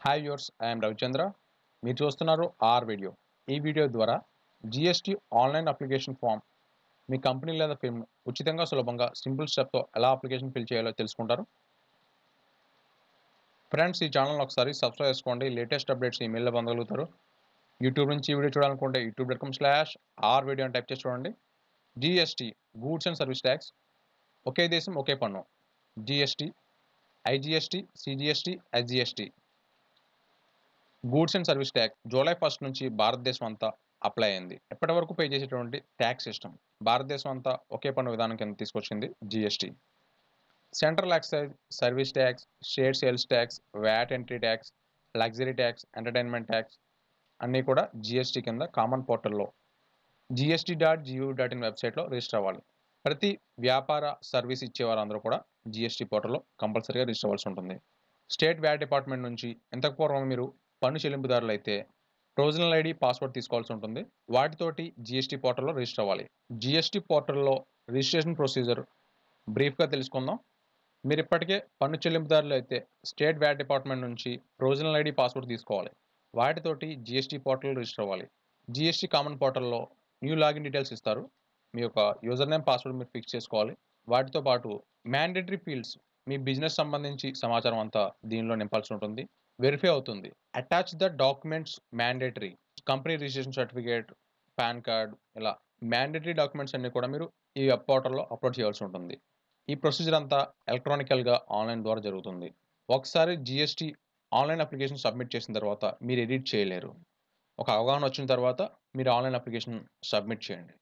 Hi viewers, I'm Ravichandra. మీరు చూస్తున్నారు or video. ఈ వీడియో ద్వారా జిఎస్టీ ఆన్లైన్ అప్లికేషన్ ఫామ్ మీ కంపెనీ లేదా ఫిల్మ్ ఉచితంగా సులభంగా సింపుల్ స్టెప్తో ఎలా అప్లికేషన్ ఫిల్ చేయాలో తెలుసుకుంటారు. ఫ్రెండ్స్, ఈ ఛానల్ ఒకసారి సబ్స్క్రైబ్ చేసుకోండి. లేటెస్ట్ అప్డేట్స్ ఈమెయిల్లో పొందగలుగుతారు. యూట్యూబ్ నుంచి ఈ వీడియో చూడాలనుకుంటే youtube.com/ఆర్ వీడియో అని టైప్ చేసి చూడండి. GST, goods and service tax, ఒకే దేశం ఒకే పన్ను. GST, IGST, CGST, SGST. Goods and service tax July 1 నుంచి భారతదేశం అంతా అప్లై అయింది. ఇప్పటి వరకు పే చేసేటువంటి ట్యాక్స్ సిస్టమ్ భారతదేశం అంతా ఒకే పన్ను విధానం కింద తీసుకొచ్చింది GST. Central excise, service tax, state sales tax, VAT entry tax, luxury tax, entertainment tax అన్నీ కూడా జిఎస్టీ కింద కామన్ పోర్టల్లో gst.gov.in వెబ్సైట్లో రిజిస్టర్ అవ్వాలి. ప్రతి వ్యాపార సర్వీస్ ఇచ్చేవారు అందరూ కూడా జిఎస్టీ పోర్టల్లో కంపల్సరీగా రిజిస్టర్ అవ్వాల్సి ఉంటుంది. స్టేట్ వ్యాట్ డిపార్ట్మెంట్ నుంచి ఇంతకు పూర్వం మీరు పన్ను చెల్లింపుదారులు అయితే ప్రొవిజనల్ ఐడి, పాస్వర్డ్ తీసుకోవాల్సి ఉంటుంది. వాటితోటి జిఎస్టీ పోర్టల్లో రిజిస్టర్ అవ్వాలి. జిఎస్టీ పోర్టల్లో రిజిస్ట్రేషన్ ప్రొసీజర్ బ్రీఫ్గా తెలుసుకుందాం. మీరు ఇప్పటికే పన్ను చెల్లింపుదారులు అయితే స్టేట్ వ్యాట్ డిపార్ట్మెంట్ నుంచి ప్రొవిజనల్ ఐడి, పాస్వర్డ్ తీసుకోవాలి. వాటితోటి జిఎస్టీ పోర్టల్ రిజిస్టర్ అవ్వాలి. జిఎస్టీ కామన్ పోర్టల్లో న్యూ లాగిన్ డీటెయిల్స్ ఇస్తారు. మీ యొక్క యూజర్ నేమ్, పాస్వర్డ్ మీరు ఫిక్స్ చేసుకోవాలి. వాటితో పాటు మ్యాండేటరీ ఫీల్డ్స్, మీ బిజినెస్ సంబంధించి సమాచారం అంతా దీనిలో నింపాల్సి ఉంటుంది. వెరిఫై అవుతుంది. Attach the documents mandatory, company registration certificate, pan card, ఇలా మ్యాండేటరీ డాక్యుమెంట్స్ అన్ని కూడా మీరు ఈ పోర్టల్లో అప్లోడ్ చేయాల్సి ఉంటుంది. ఈ ప్రొసీజర్ అంతా ఎలక్ట్రానికల్గా ఆన్లైన్ ద్వారా జరుగుతుంది. ఒకసారి జిఎస్టీ ఆన్లైన్ అప్లికేషన్ సబ్మిట్ చేసిన తర్వాత మీరు ఎడిట్ చేయలేరు. ఒక అవగాహన వచ్చిన తర్వాత మీరు ఆన్లైన్ అప్లికేషన్ సబ్మిట్ చేయండి.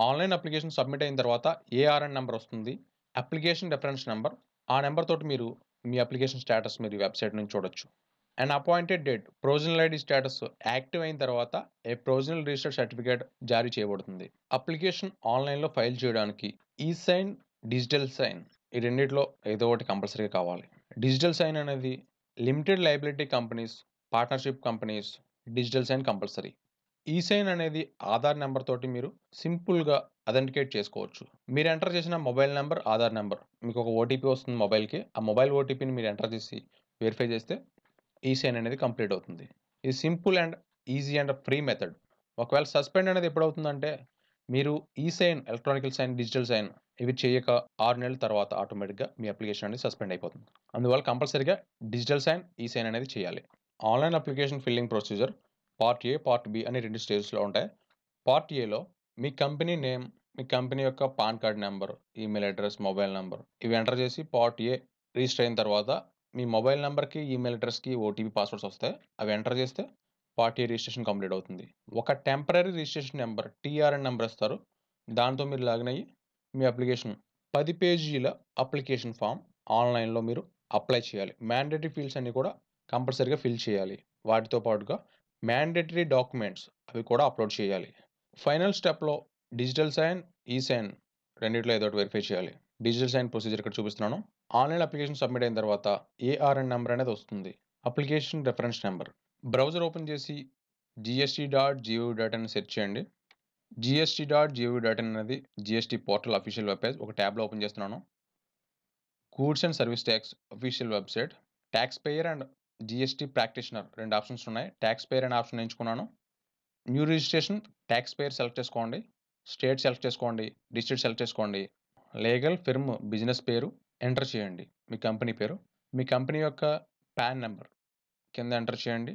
ఆన్లైన్ అప్లికేషన్ సబ్మిట్ అయిన తర్వాత ఏఆర్ఎన్ నెంబర్ వస్తుంది, అప్లికేషన్ రెఫరెన్స్ నెంబర్. ఆ నెంబర్ తోటి మీరు మీ అప్లికేషన్ స్టేటస్ మీరు వెబ్సైట్ నుంచి చూడొచ్చు. And appointed date, provisional ID status active అయిన తర్వాత ఏ ప్రొవిజనల్ రిజిస్టర్డ్ సర్టిఫికేట్ జారీ చేయబడుతుంది. అప్లికేషన్ ఆన్లైన్లో ఫైల్ చేయడానికి ఈ-సైన్, డిజిటల్ సైన్ ఈ రెండిట్లో ఏదో ఒకటి కంపల్సరీగా కావాలి. డిజిటల్ సైన్ అనేది limited liability companies, partnership companies digital sign compulsory. E sign అనేది ఆధార్ నెంబర్ తోటి మీరు సింపుల్గా అథెంటికేట్ చేసుకోవచ్చు. మీరు ఎంటర్ చేసిన మొబైల్ నెంబర్, ఆధార్ నెంబర్, మీకు ఒక ఓటీపీ వస్తుంది మొబైల్కి. ఆ మొబైల్ ఓటీపీని మీరు ఎంటర్ చేసి వెరిఫై చేస్తే ఈ-సైన్ అనేది కంప్లీట్ అవుతుంది. ఇది simple and easy and free method. ఒకవేళ సస్పెండ్ అనేది ఎప్పుడవుతుందంటే మీరు ఈ-సైన్, ఎలక్ట్రానికల్ సైన్, డిజిటల్ సైన్ ఇవి చేయక 6 నెలల తర్వాత ఆటోమేటిక్గా మీ అప్లికేషన్ అనేది సస్పెండ్ అయిపోతుంది. అందువల్ల కంపల్సరీగా డిజిటల్ సైన్, ఈ-సైన్ అనేది చేయాలి. Online application filling procedure part A, part B అని 2 స్టేజ్లో ఉంటాయి. పార్ట్ ఏలో మీ కంపెనీ నేమ్, మీ కంపెనీ యొక్క PAN card number, email address, mobile number ఇవి ఎంటర్ చేసి పార్ట్ ఏ రిజిస్టర్ అయిన తర్వాత మీ మొబైల్ నెంబర్కి, ఈమెయిల్ అడ్రస్కి ఓటీపీ, పాస్వర్డ్స్ వస్తాయి. అవి ఎంటర్ చేస్తే పార్ట్ ఏ రిజిస్ట్రేషన్ కంప్లీట్ అవుతుంది. ఒక temporary registration number, TRN number ఇస్తారు. దాంతో మీరు లాగిన్ అయ్యి మీ అప్లికేషన్ 10 పేజీల అప్లికేషన్ ఫామ్ ఆన్లైన్లో మీరు అప్లై చేయాలి. మ్యాండేటరీ ఫీల్డ్స్ అన్ని కూడా కంపల్సరీగా ఫిల్ చేయాలి. వాటితో పాటుగా మ్యాండేటరీ డాక్యుమెంట్స్ అవి కూడా అప్లోడ్ చేయాలి. ఫైనల్ స్టెప్లో డిజిటల్ సైన్, ఈ-సైన్ రెండిట్లో ఏదో ఒకటి వెరిఫై చేయాలి. డిజిటల్ సైన్ ప్రొసీజర్ ఇక్కడ చూపిస్తున్నాను. ఆన్లైన్ అప్లికేషన్ సబ్మిట్ అయిన తర్వాత ఏఆర్ఎన్ నెంబర్ అనేది వస్తుంది, application reference number. Browser open చేసి gst.gov.in సెర్చ్ చేయండి. gst.gov.in అనేది GST portal official web page. ఒక ట్యాబ్లో ఓపెన్ చేస్తున్నాను. Goods and service tax official website. Tax payer and GST practitioner 2 options ఉన్నాయి. ట్యాక్స్ పేయర్ అనే ఆప్షన్ ఎంచుకున్నాను. New registration, tax payer select చేసుకోండి. స్టేట్ సెలెక్ట్ చేసుకోండి, డిస్ట్రిక్ట్ సెలెక్ట్ చేసుకోండి. లీగల్ ఫిర్మ్ బిజినెస్ పేరు ఎంటర్ చేయండి, మీ కంపెనీ పేరు. మీ కంపెనీ యొక్క పాన్ నెంబర్ కింద ఎంటర్ చేయండి.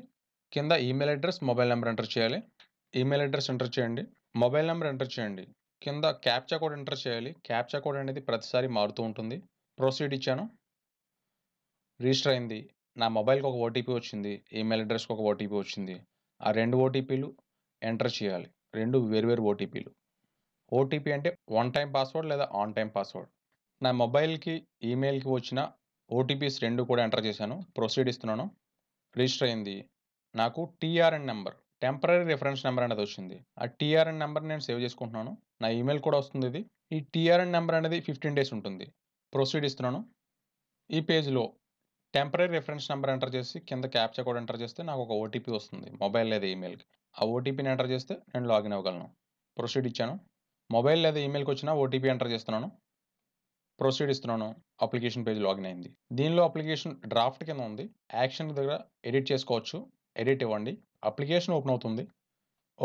కింద email address, mobile number enter చేయాలి. ఈమెయిల్ అడ్రస్ ఎంటర్ చేయండి, మొబైల్ నెంబర్ ఎంటర్ చేయండి. కింద క్యాప్చా కోడ్ ఎంటర్ చేయాలి. క్యాప్చా కోడ్ అనేది ప్రతిసారి మారుతూ ఉంటుంది. ప్రొసీడ్ ఇచ్చాను, రిజిస్టర్ అయింది. నా మొబైల్కి ఒక ఓటీపీ వచ్చింది, ఈమెయిల్ అడ్రస్కి ఒక ఓటీపీ వచ్చింది. ఆ 2 ఓటీపీలు ఎంటర్ చేయాలి. 2 వేర్వేరు ఓటీపీలు. ఓటీపీ అంటే 1 టైం పాస్వర్డ్ లేదా ఆన్ టైం పాస్వర్డ్. నా మొబైల్కి, ఈమెయిల్కి వచ్చిన ఓటీపీస్ 2 కూడా ఎంటర్ చేశాను. ప్రొసీడ్ ఇస్తున్నాను, రిజిస్టర్ అయింది. నాకు TRN number, temporary reference number అనేది వచ్చింది. ఆ టీఆర్ఎన్ నెంబర్ నేను సేవ్ చేసుకుంటున్నాను. నా ఈమెయిల్ కూడా వస్తుంది ఇది. ఈ టీఆర్ఎన్ నెంబర్ అనేది 15 డేస్ ఉంటుంది. ప్రొసీడ్ ఇస్తున్నాను. ఈ పేజ్లో టెంపరరీ రిఫరెన్స్ నెంబర్ ఎంటర్ చేసి కింద క్యాప్చా కోడ్ ఎంటర్ చేస్తే నాకు ఒక ఓటీపీ వస్తుంది, మొబైల్ లేదా ఈమెయిల్కి. ఆ ఓటీపీని ఎంటర్ చేస్తే నేను లాగిన్ అవ్వగలను. ప్రొసీడ్ ఇచ్చాను. మొబైల్ లేదా ఈమెయిల్కి వచ్చిన ఓటీపీ ఎంటర్ చేస్తున్నాను. ప్రొసీడ్ ఇస్తున్నాను. అప్లికేషన్ పేజ్ లాగిన్ అయింది. దీనిలో అప్లికేషన్ డ్రాఫ్ట్ కింద ఉంది. యాక్షన్ దగ్గర ఎడిట్ చేసుకోవచ్చు. ఎడిట్ ఇవ్వండి. అప్లికేషన్ ఓపెన్ అవుతుంది.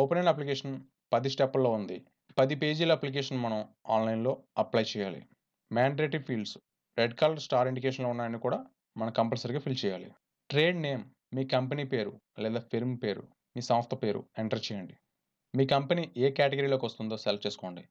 ఓపెన్ అయిన అప్లికేషన్ 10 స్టెప్పుల్లో ఉంది. 10 పేజీల అప్లికేషన్ మనం ఆన్లైన్లో అప్లై చేయాలి. Mandatory fields red colour star ఇండికేషన్లో ఉన్నాయని కూడా మనం కంపల్సరీగా ఫిల్ చేయాలి. ట్రేడ్ నేమ్ మీ కంపెనీ పేరు లేదా ఫిర్మ్ పేరు, మీ సంస్థ పేరు ఎంటర్ చేయండి. మీ కంపెనీ ఏ కేటగిరీలోకి వస్తుందో సెలెక్ట్ చేసుకోండి.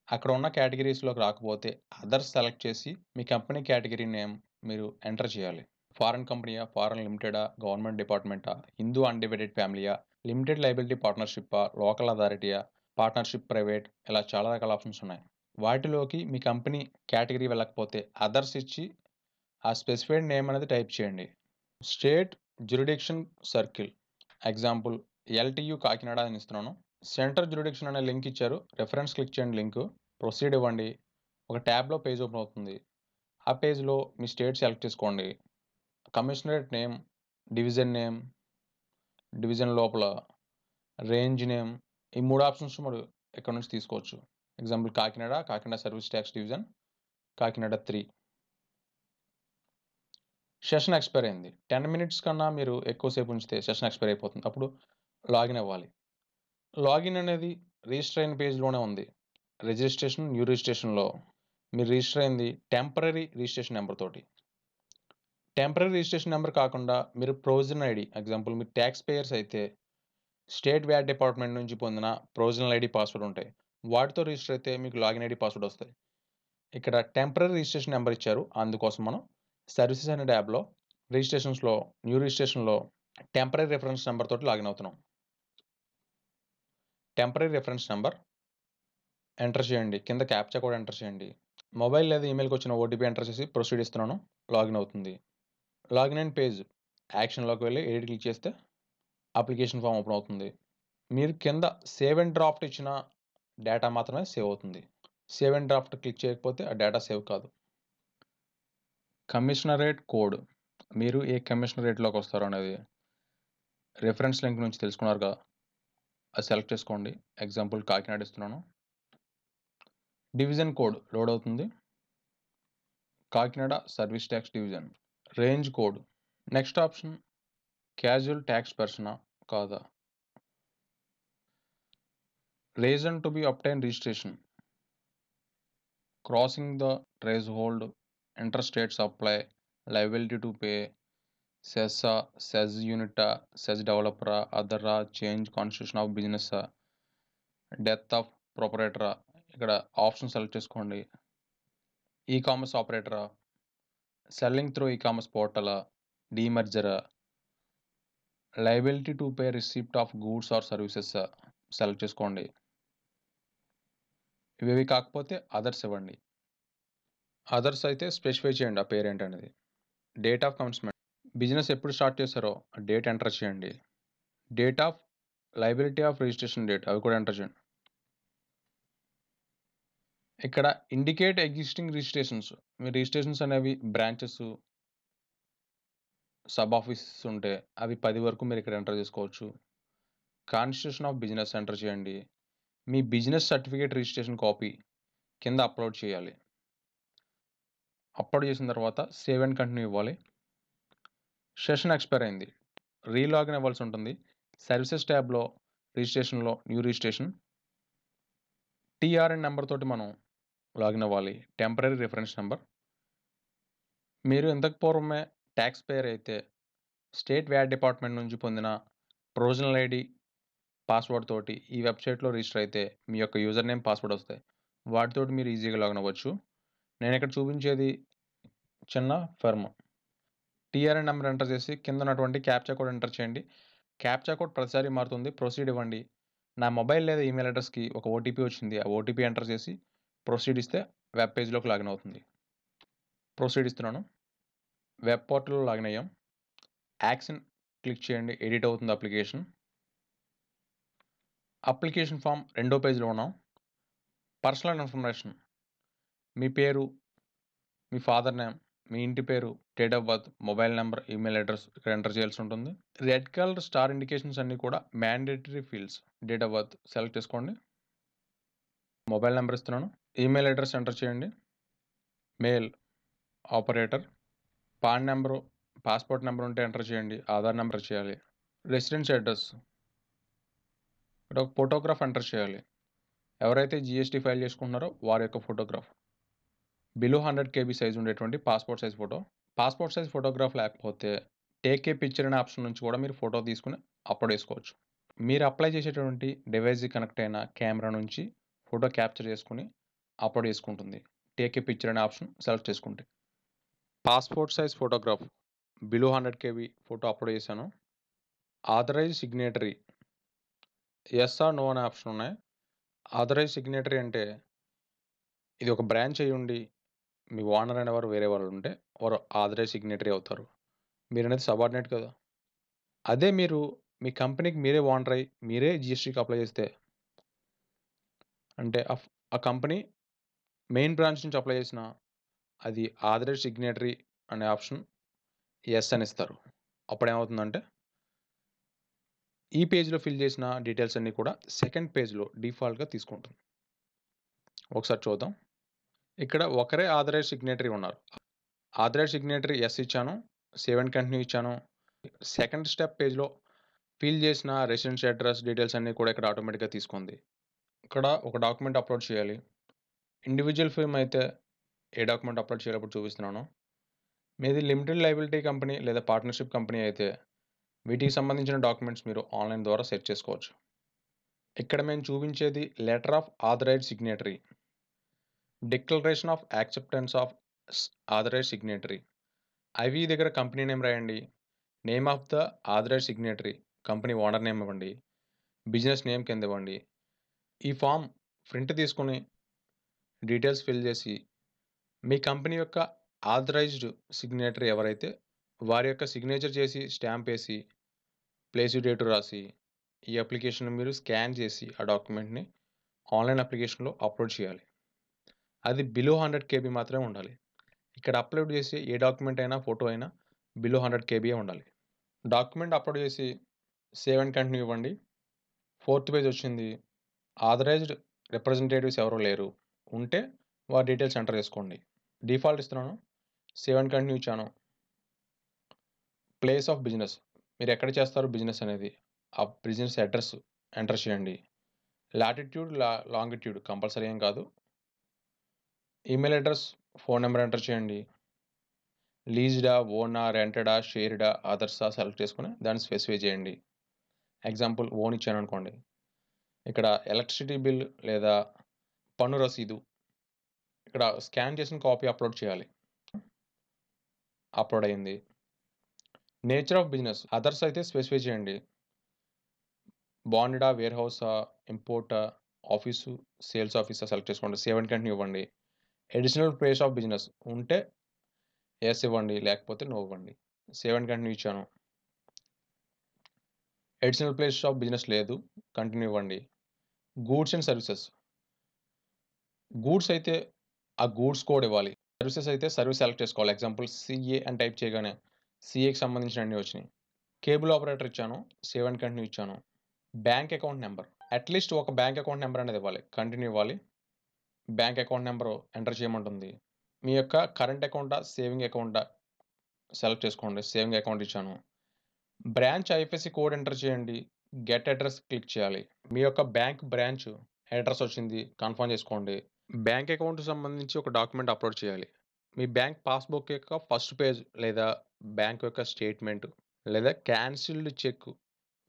అక్కడ ఉన్న కేటగిరీస్లోకి రాకపోతే అదర్స్ సెలెక్ట్ చేసి మీ కంపెనీ కేటగిరీ నేమ్ మీరు ఎంటర్ చేయాలి. ఫారెన్ కంపెనీయా, ఫారెన్ లిమిటెడా, గవర్నమెంట్ డిపార్ట్మెంటా, హిందూ అన్డివైడెడ్ ఫ్యామిలీయా, లిమిటెడ్ లయబిలిటీ పార్ట్నర్షిప్పా, లోకల్ అథారిటీయా, పార్ట్నర్షిప్ ప్రైవేట్, ఇలా చాలా రకాల ఆప్షన్స్ ఉన్నాయి. వాటిలోకి మీ కంపెనీ కేటగిరీ వెళ్ళకపోతే అదర్స్ ఇచ్చి ఆ స్పెసిఫైడ్ నేమ్ అనేది టైప్ చేయండి. State jurisdiction circle, example LTU Kakinada అని ఇస్తున్నాను. సెంటర్ జ్యూరిడిక్షన్ అనే లింక్ ఇచ్చారు. రెఫరెన్స్ క్లిక్ చేయండి. లింక్ ప్రొసీడ్ ఇవ్వండి. ఒక ట్యాబ్లో పేజ్ ఓపెన్ అవుతుంది. ఆ పేజ్లో మీ స్టేట్ సెలెక్ట్ చేసుకోండి. Commissionerate name, division name, division లోపల రేంజ్ నేమ్, ఈ 3 ఆప్షన్స్ మీరు ఇక్కడ నుంచి తీసుకోవచ్చు. Example Kakinada service tax division, Kakinada 3. Session expire అయింది. 10 మినిట్స్ కన్నా మీరు ఎక్కువసేపు ఉంచితే సెషన్ ఎక్స్పైర్ అయిపోతుంది. అప్పుడు లాగిన్ అవ్వాలి. లాగిన్ అనేది రిజిస్టర్ అయిన పేజ్లోనే ఉంది. రిజిస్ట్రేషన్, న్యూ రిజిస్ట్రేషన్లో మీరు రిజిస్టర్ అయింది టెంపరరీ రిజిస్ట్రేషన్ నెంబర్ తోటి. టెంపరరీ రిజిస్ట్రేషన్ నెంబర్ కాకుండా మీరు ప్రొవిజనల్ ఐడి, ఎగ్జాంపుల్ మీరు ట్యాక్స్ పేయర్స్ అయితే స్టేట్ వ్యాట్ డిపార్ట్మెంట్ నుంచి పొందిన ప్రొవిజనల్ ఐడి పాస్వర్డ్ ఉంటాయి. వాటితో రిజిస్టర్ అయితే మీకు లాగిన్ ఐడి పాస్వర్డ్ వస్తాయి. ఇక్కడ టెంపరరీ రిజిస్ట్రేషన్ నెంబర్ ఇచ్చారు. అందుకోసం మనం సర్వీసెస్ అనే ట్యాబ్లో రిజిస్ట్రేషన్స్లో, న్యూ రిజిస్ట్రేషన్లో టెంపరరీ రిఫరెన్స్ నెంబర్ తోటి లాగిన్ అవుతున్నాం. టెంపరరీ రిఫరెన్స్ నెంబర్ ఎంటర్ చేయండి. కింద క్యాప్చా కోడ్ ఎంటర్ చేయండి. మొబైల్ లేదా ఈమెయిల్కి వచ్చిన ఓటీపీ ఎంటర్ చేసి ప్రొసీడ్ ఇస్తున్నాను. లాగిన్ అవుతుంది. లాగిన్ అయిన పేజ్ యాక్షన్లోకి వెళ్ళి ఎడిట్ క్లిక్ చేస్తే అప్లికేషన్ ఫామ్ ఓపెన్ అవుతుంది. మీరు కింద సేవ్ అండ్ డ్రాఫ్ట్ ఇచ్చిన డేటా మాత్రమే సేవ్ అవుతుంది. సేవ్ అండ్ డ్రాఫ్ట్ క్లిక్ చేయకపోతే ఆ డేటా సేవ్ కాదు. కమిషనరేట్ కోడ్, మీరు ఏ కమిషనరేట్లోకి వస్తారో అనేది రెఫరెన్స్ లింక్ నుంచి తెలుసుకున్నారుగా, అది సెలెక్ట్ చేసుకోండి. ఎగ్జాంపుల్ కాకినాడ ఇస్తున్నాను. డివిజన్ కోడ్ లోడ్ అవుతుంది. Kakinada service tax division. Range code. Next option casual tax పర్సనా కాదా. Reason to be obtain registration, crossing the threshold, interstate supply, liability to pay, సెస్సా, సెజ్ యూనిటా, సెజ్ డెవలపరా, అదరా, change constitution of business, death of ప్రొపరేటరా. ఇక్కడ option select చేసుకోండి. E commerce ఆపరేటరా, సెల్లింగ్ త్రూ ఈ కామర్స్ పోర్టలా, డీమర్జరా, liability to pay receipt of goods or services select చేసుకోండి. ఇవేవి కాకపోతే అదర్స్ ఇవ్వండి. అదర్స్ అయితే స్పెసిఫై చేయండి ఆ పేరు ఏంటనేది. డేట్ ఆఫ్ కమెన్స్మెంట్, బిజినెస్ ఎప్పుడు స్టార్ట్ చేశారో డేట్ ఎంటర్ చేయండి. Date of liability of registration date అవి కూడా ఎంటర్ చేయండి. ఇక్కడ ఇండికేట్ ఎగ్జిస్టింగ్ రిజిస్ట్రేషన్స్, మీ రిజిస్ట్రేషన్స్ అనేవి బ్రాంచెస్, సబ్ ఆఫీసెస్ ఉంటే అవి 10 వరకు మీరు ఇక్కడ ఎంటర్ చేసుకోవచ్చు. కాన్స్టిట్యూషన్ ఆఫ్ బిజినెస్ ఎంటర్ చేయండి. మీ బిజినెస్ సర్టిఫికేట్ రిజిస్ట్రేషన్ కాపీ కింద అప్లోడ్ చేయాలి. అప్లోడ్ చేసిన తర్వాత సేవ్ అండ్ కంటిన్యూ ఇవ్వాలి. సెషన్ ఎక్స్పైర్ అయింది. రీలాగిన్ అవ్వాల్సి ఉంటుంది. సర్వీసెస్ ట్యాబ్లో రిజిస్ట్రేషన్లో న్యూ రిజిస్ట్రేషన్, టీఆర్ఎన్ నెంబర్ తోటి మనం లాగిన్ అవ్వాలి. Temporary reference number. మీరు ఇంతకు పూర్వమే ట్యాక్స్ పేయర్ అయితే స్టేట్ వ్యాట్ డిపార్ట్మెంట్ నుంచి పొందిన ప్రొవిజనల్ ఐడి పాస్వర్డ్ తోటి ఈ వెబ్సైట్లో రిజిస్టర్ అయితే మీ యొక్క యూజర్ నేమ్ పాస్వర్డ్ వస్తాయి. వాటితోటి మీరు ఈజీగా లాగిన్ అవ్వచ్చు. నేను ఇక్కడ చూపించేది చిన్న ఫర్మ్. టీఆర్ఎన్ నెంబర్ ఎంటర్ చేసి కింద ఉన్నటువంటి క్యాప్చా కోడ్ ఎంటర్ చేయండి. క్యాప్చా కోడ్ ప్రతిసారి మారుతుంది. ప్రొసీడ్ ఇవ్వండి. నా మొబైల్ లేదా ఈమెయిల్ అడ్రస్కి ఒక ఓటీపీ వచ్చింది. ఆ ఓటీపీ ఎంటర్ చేసి ప్రొసీడ్ ఇస్తే వెబ్ పేజ్లోకి లాగిన్ అవుతుంది. ప్రొసీడ్ ఇస్తున్నాను. వెబ్ పోర్టల్లో లాగిన్ అయ్యాం. యాక్షన్ క్లిక్ చేయండి. ఎడిట్ అవుతుంది అప్లికేషన్. అప్లికేషన్ ఫామ్ రెండో పేజ్లో ఉన్నాం. పర్సనల్ ఇన్ఫర్మేషన్, మీ పేరు, మీ ఫాదర్ నేమ్, మీ ఇంటి పేరు, date of birth, mobile number, email address ఇక్కడ ఎంటర్ చేయాల్సి ఉంటుంది. రెడ్ కలర్ స్టార్ ఇండికేషన్స్ అన్నీ కూడా mandatory fields. Date of birth select చేసుకోండి. మొబైల్ నెంబర్ ఇస్తున్నాను. ఈమెయిల్ అడ్రస్ ఎంటర్ చేయండి. Male operator, pan number, passport number ఉంటే ఎంటర్ చేయండి, ఆధార్ నెంబర్ చేయాలి. రెసిడెన్స్ అడ్రస్, ఇక్కడ ఒక ఫోటోగ్రాఫ్ ఎంటర్ చేయాలి. ఎవరైతే జిఎస్టీ ఫైల్ చేసుకుంటున్నారో వారి యొక్క ఫోటోగ్రాఫ్. బిలో 100 KB సైజ్ ఉండేటువంటి passport size photo. Passport size photograph లేకపోతే టేక్ ఏ పిక్చర్ అనే ఆప్షన్ నుంచి కూడా మీరు ఫోటో తీసుకుని అప్లోడ్ చేసుకోవచ్చు. మీరు అప్లై చేసేటువంటి డివైస్కి కనెక్ట్ అయిన కెమెరా నుంచి ఫోటో క్యాప్చర్ చేసుకుని అప్లోడ్ చేసుకుంటుంది. టేక్ ఏ పిక్చర్ అనే ఆప్షన్ సెలెక్ట్ చేసుకుంటే. Passport size photograph below 100 KB photo upload చేశాను. Authorise signatory yes or no అనే ఆప్షన్ ఉన్నాయి. ఆథరైజ్ సిగ్నేటరీ అంటే ఇది ఒక బ్రాంచ్ అయ్యి ఉండి మీ ఓనర్ అనేవారు వేరే వాళ్ళు ఉంటే వారు ఆథరైజ్ సిగ్నేటరీ అవుతారు. మీరు అనేది సబార్డినేట్ కదా. అదే మీరు మీ కంపెనీకి మీరే ఓనర్ అయ్యి మీరే జిఎస్టీకి అప్లై చేస్తే అంటే ఆ కంపెనీ మెయిన్ బ్రాంచ్ నుంచి అప్లై చేసిన అది ఆథరైజ్ సిగ్నేటరీ అనే ఆప్షన్ ఎస్ అని ఇస్తారు. అప్పుడు ఏమవుతుందంటే ఈ పేజ్లో ఫిల్ చేసిన డీటెయిల్స్ అన్నీ కూడా సెకండ్ పేజ్లో డిఫాల్ట్గా తీసుకుంటుంది. ఒకసారి చూద్దాం. ఇక్కడ ఒకరే ఆథరైజ్ సిగ్నేటరీ ఉన్నారు. ఆథరైజ్ సిగ్నేటరీ ఎస్ ఇచ్చాను, సేవ్ అండ్ కంటిన్యూ ఇచ్చాను. సెకండ్ స్టెప్ పేజ్లో ఫిల్ చేసిన రెసిడెన్స్ అడ్రస్ డీటెయిల్స్ అన్నీ కూడా ఇక్కడ ఆటోమేటిక్గా తీసుకుంది. ఇక్కడ ఒక డాక్యుమెంట్ అప్లోడ్ చేయాలి. ఇండివిజువల్ ఫిల్మ్ అయితే ఏ డాక్యుమెంట్ అప్లోడ్ చేయాలప్పుడు చూపిస్తున్నాను. మీది లిమిటెడ్ లయబిలిటీ కంపెనీ లేదా పార్ట్నర్షిప్ కంపెనీ అయితే వీటికి సంబంధించిన డాక్యుమెంట్స్ మీరు ఆన్లైన్ ద్వారా సెట్ చేసుకోవచ్చు. ఇక్కడ మేము చూపించేది letter of authorised signatory, declaration of acceptance of authorised signatory. అవి దగ్గర కంపెనీ నేమ్ రాయండి, name of the authorised signatory, company owner name ఇవ్వండి, బిజినెస్ నేమ్ కింద ఇవ్వండి. ఈ ఫామ్ ప్రింట్ తీసుకుని డీటెయిల్స్ ఫిల్ చేసి మీ కంపెనీ యొక్క ఆథరైజ్డ్ సిగ్నేటరీ ఎవరైతే వారి యొక్క సిగ్నేచర్ చేసి స్టాంప్ వేసి ప్లేస్ డేట్ రాసి ఈ అప్లికేషన్ మీరు స్కాన్ చేసి ఆ డాక్యుమెంట్ని ఆన్లైన్ అప్లికేషన్లో అప్లోడ్ చేయాలి. అది బిలో 100 KB మాత్రమే ఉండాలి. ఇక్కడ అప్లోడ్ చేసి ఏ డాక్యుమెంట్ అయినా ఫోటో అయినా బిలో 100 KB ఉండాలి. డాక్యుమెంట్ అప్లోడ్ చేసి సేవ్ అండ్ కంటిన్యూ ఇవ్వండి. 4th పేజ్ వచ్చింది. ఆథరైజ్డ్ రిప్రజెంటేటివ్స్ ఎవరు లేరు, ఉంటే వారి డీటెయిల్స్ ఎంటర్ చేసుకోండి. డిఫాల్ట్ ఇస్తున్నాను, సేవ్ అండ్ కంటిన్యూ ఇచ్చాను. ప్లేస్ ఆఫ్ బిజినెస్, మీరు ఎక్కడ చేస్తారు బిజినెస్ అనేది ఆ బిజినెస్ అడ్రస్ ఎంటర్ చేయండి. లాటిట్యూడ్ లాంగిట్యూడ్ కంపల్సరీ ఏం కాదు. Email address, phone number enter చేయండి. లీజ్డా, ఓనా, రెంటెడా, షేర్డా, అదర్సా సెలెక్ట్ చేసుకుని దాన్ని స్పెసిఫై చేయండి. ఎగ్జాంపుల్ ఓన్ ఇచ్చాను అనుకోండి. ఇక్కడ ఎలక్ట్రిసిటీ బిల్ లేదా పన్ను రసీదు ఇక్కడ స్కాన్ చేసిన కాపీ అప్లోడ్ చేయాలి. అప్లోడ్ అయింది. నేచర్ ఆఫ్ బిజినెస్ అదర్స్ అయితే స్పెసిఫై చేయండి. బాండెడా, వేర్ హౌసా, ఇంపోర్టా, ఆఫీసు, సేల్స్ ఆఫీసా సెలెక్ట్ చేసుకోండి. సేవ్ అండ్ కంటిన్యూ ఇవ్వండి. అడిషనల్ ప్లేస్ ఆఫ్ బిజినెస్ ఉంటే ఎస్ ఇవ్వండి, లేకపోతే నో ఇవ్వండి. సేవ్ అండ్ కంటిన్యూ ఇచ్చాను. అడిషనల్ ప్లేస్ ఆఫ్ బిజినెస్ లేదు, కంటిన్యూ ఇవ్వండి. గూడ్స్ అండ్ సర్వీసెస్, గూడ్స్ అయితే ఆ గూడ్స్ కోడ్ ఇవ్వాలి. సర్వీసెస్ అయితే సర్వీస్ సెలెక్ట్ చేసుకోవాలి. ఎగ్జాంపుల్ సిఏ అని టైప్ చేయగానే సిఏకి సంబంధించిన అన్నీ వచ్చినాయి. కేబుల్ ఆపరేటర్ ఇచ్చాను, సేవ్ అండ్ కంటిన్యూ ఇచ్చాను. బ్యాంక్ అకౌంట్ నెంబర్, అట్లీస్ట్ ఒక బ్యాంక్ అకౌంట్ నెంబర్ అనేది ఇవ్వాలి, కంటిన్యూ ఇవ్వాలి. బ్యాంక్ అకౌంట్ నెంబర్ ఎంటర్ చేయమంటుంది. మీ యొక్క కరెంట్ అకౌంటా సేవింగ్ అకౌంటా సెలెక్ట్ చేసుకోండి. సేవింగ్ అకౌంట్ ఇచ్చాను. బ్రాంచ్ ఐఎఫ్ఎస్సి కోడ్ ఎంటర్ చేయండి. గెట్ అడ్రస్ క్లిక్ చేయాలి. మీ యొక్క బ్యాంక్ బ్రాంచ్ అడ్రస్ వచ్చింది, కన్ఫర్మ్ చేసుకోండి. బ్యాంక్ అకౌంట్ సంబంధించి ఒక డాక్యుమెంట్ అప్లోడ్ చేయాలి. మీ బ్యాంక్ పాస్బుక్ యొక్క ఫస్ట్ పేజ్ లేదా బ్యాంక్ యొక్క స్టేట్మెంట్ లేదా క్యాన్సిల్డ్ చెక్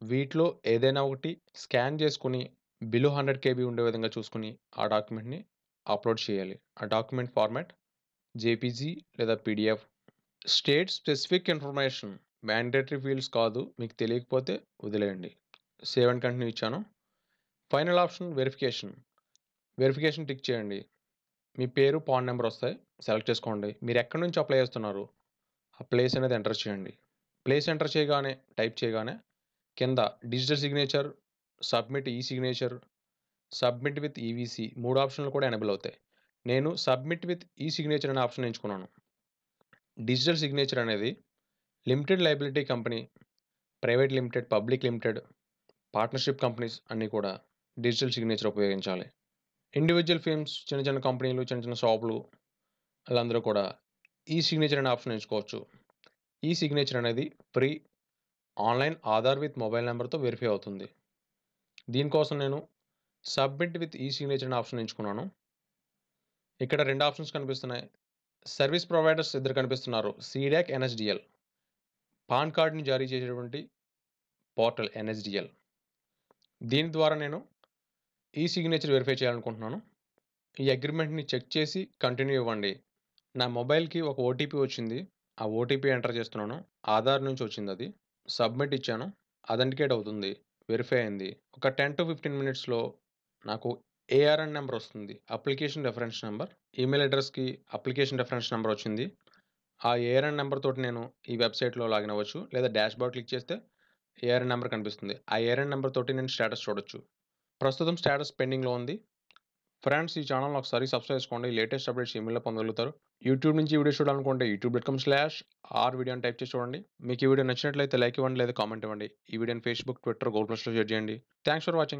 వీటిలో ఏదైనా ఒకటి స్కాన్ చేసుకుని బిలో 100 KB ఉండే విధంగా చూసుకుని ఆ డాక్యుమెంట్ని అప్లోడ్ చేయాలి. ఆ డాక్యుమెంట్ ఫార్మాట్ జేపీజీ లేదా PDF. State specific information mandatory fields కాదు, మీకు తెలియకపోతే వదిలేయండి. సేవ్ అండ్ కంటిన్యూ ఇచ్చాను. Final option verification, verification tick చేయండి. మీ పేరు, పాన్ నెంబర్ వస్తాయి, సెలెక్ట్ చేసుకోండి. మీరు ఎక్కడి నుంచి అప్లై చేస్తున్నారు ఆ ప్లేస్ అనేది ఎంటర్ చేయండి. ప్లేస్ ఎంటర్ చేయగానే టైప్ చేయగానే కింద డిజిటల్ సిగ్నేచర్, సబ్మిట్ ఈ సిగ్నేచర్, సబ్మిట్ విత్ ఈవీసీ 3 ఆప్షన్లు కూడా ఎనేబుల్ అవుతాయి. నేను సబ్మిట్ విత్ ఈ సిగ్నేచర్ అనే ఆప్షన్ ఎంచుకున్నాను. డిజిటల్ సిగ్నేచర్ అనేది limited liability company, private limited, public limited, partnership companies అన్నీ కూడా డిజిటల్ సిగ్నేచర్ ఉపయోగించాలి. ఇండివిజువల్ ఫిల్మ్స్, చిన్న చిన్న కంపెనీలు, చిన్న చిన్న షాపులు వాళ్ళందరూ కూడా ఈ సిగ్నేచర్ అనే ఆప్షన్ ఎంచుకోవచ్చు. ఈ సిగ్నేచర్ అనేది free online Aadhaar with mobile నంబర్‌తో వెరిఫై అవుతుంది. దీనికోసం నేను సబ్మిట్ విత్ ఈ సిగ్నేచర్ అనే ఆప్షన్ ఎంచుకున్నాను. ఇక్కడ 2 ఆప్షన్స్ కనిపిస్తున్నాయి. సర్వీస్ ప్రొవైడర్స్ ఇద్దరు కనిపిస్తున్నారు. C-DAC, NSDL. పాన్ కార్డ్‌ని జారీ చేసేటువంటి పోర్టల్ ఎన్ఎస్‌డీఎల్. దీని ద్వారా నేను ఈ సిగ్నేచర్ వెరిఫై చేయాలనుకుంటున్నాను. ఈ అగ్రీమెంట్‌ని చెక్ చేసి కంటిన్యూ ఇవ్వండి. నా మొబైల్‌కి ఒక ఓటీపీ వచ్చింది. ఆ ఓటీపీ ఎంటర్ చేస్తున్నాను. ఆధార్ నుంచి వచ్చిందది. సబ్మిట్ ఇచ్చాను. అథెంటికేట్ అవుతుంది. వెరిఫై అయింది. ఒక 10-15 మినిట్స్‌లో నాకు ఏఆర్ఎన్ నంబర్ వస్తుంది. Application reference number. ఈమెయిల్ అడ్రెస్‌కి అప్లికేషన్ రిఫరెన్స్ నంబర్ వచ్చింది. ఆ ఏఆర్ఎన్ నంబర్ తోటి నేను ఈ వెబ్‌సైట్‌లో లాగిన్ అవ్వచ్చు. లేదా డాష్‌బోర్డ్ క్లిక్ చేస్తే ఏఆర్ఎన్ నంబర్ కనిపిస్తుంది. ఆ ఏఆర్ఎన్ నంబర్ తోటి నేను స్టేటస్ చూడొచ్చు. ప్రస్తుతం స్టేటస్ పెండింగ్‌లో ఉంది. ఫ్రెండ్స్, ఈ ఛానల్‌ని ఒకసారి సబ్స్క్రైబ్ చేసుకోండి. లేటెస్ట్ అప్డేట్స్ ఈమెయిల్‌లో పొందగలుగుతారు. యూట్యూబ్ నుంచి ఈ వీడియో చూడాలనుకుంటే youtube.com/rvideo అని టైప్ చేసి చూడండి. మీకు ఈ వీడియో నచ్చినట్లయితే లైక్ ఇవ్వండి లేదా కామెంట్ ఇవ్వండి. ఈ వీడియోని ఫేస్‌బుక్, ట్విట్టర్, గూగుల్ ప్లస్‌లో షేర్ చేయండి. Thanks for watching.